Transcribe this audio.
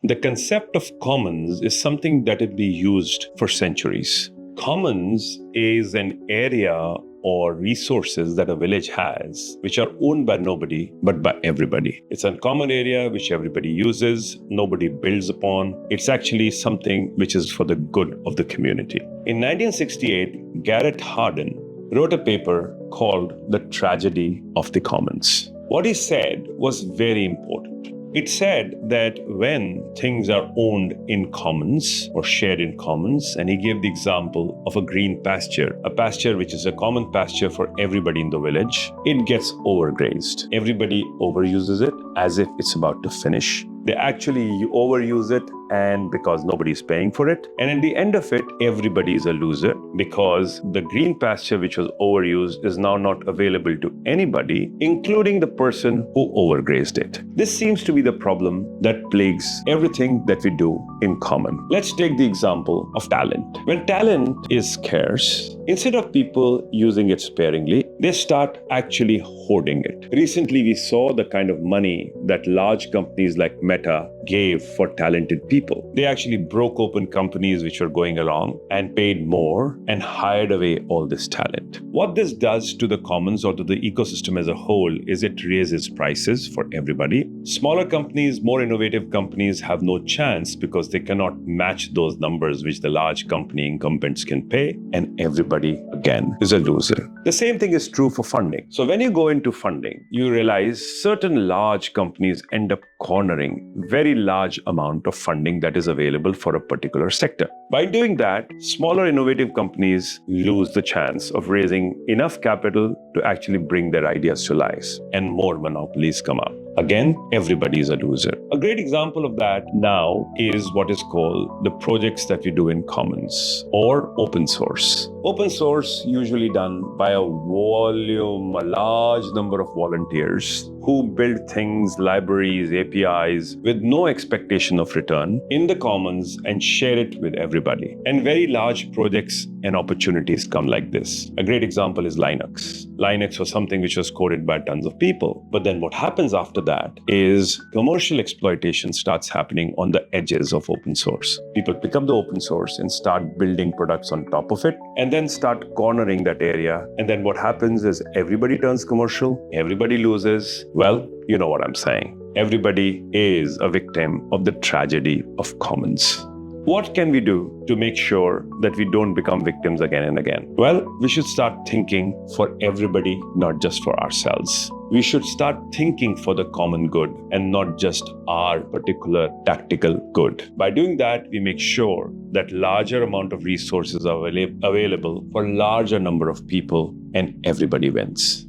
The concept of commons is something that will be used for centuries. Commons is an area or resources that a village has, which are owned by nobody, but by everybody. It's a common area which everybody uses, nobody builds upon. It's actually something which is for the good of the community. In 1968, Garrett Hardin wrote a paper called The Tragedy of the Commons. What he said was very important. It said that when things are owned in commons or shared in commons, and he gave the example of a green pasture, a pasture which is a common pasture for everybody in the village, it gets overgrazed. Everybody overuses it as if it's about to finish. They actually overuse it, and because nobody's paying for it. And at the end of it, everybody is a loser because the green pasture which was overused is now not available to anybody, including the person who overgrazed it. This seems to be the problem that plagues everything that we do in common. Let's take the example of talent. When talent is scarce, instead of people using it sparingly, they start actually hoarding it. Recently, we saw the kind of money that large companies like Meta gave for talented people. They actually broke open companies which were going along and paid more and hired away all this talent. What this does to the commons or to the ecosystem as a whole is it raises prices for everybody. Smaller companies, more innovative companies have no chance because they cannot match those numbers which the large company incumbents can pay, and everybody, again, is a loser. The same thing is true for funding. So when you go into funding, you realize certain large companies end up cornering very large amount of funding that is available for a particular sector. By doing that, smaller innovative companies lose the chance of raising enough capital to actually bring their ideas to life, and more monopolies come up. Again, everybody is a loser. A great example of that now is what is called the projects that we do in commons or open source. Open source usually done by a large number of volunteers who build things, libraries, APIs with no expectation of return in the commons and share it with everybody. And very large projects and opportunities come like this. A great example is Linux. Linux was something which was coded by tons of people. But then what happens after that is commercial exploitation starts happening on the edges of open source. People pick up the open source and start building products on top of it and then start cornering that area. And then what happens is everybody turns commercial, everybody loses. Well, you know what I'm saying. Everybody is a victim of the tragedy of commons. What can we do to make sure that we don't become victims again and again? Well, we should start thinking for everybody, not just for ourselves. We should start thinking for the common good and not just our particular tactical good. By doing that, we make sure that larger amount of resources are available for larger number of people and everybody wins.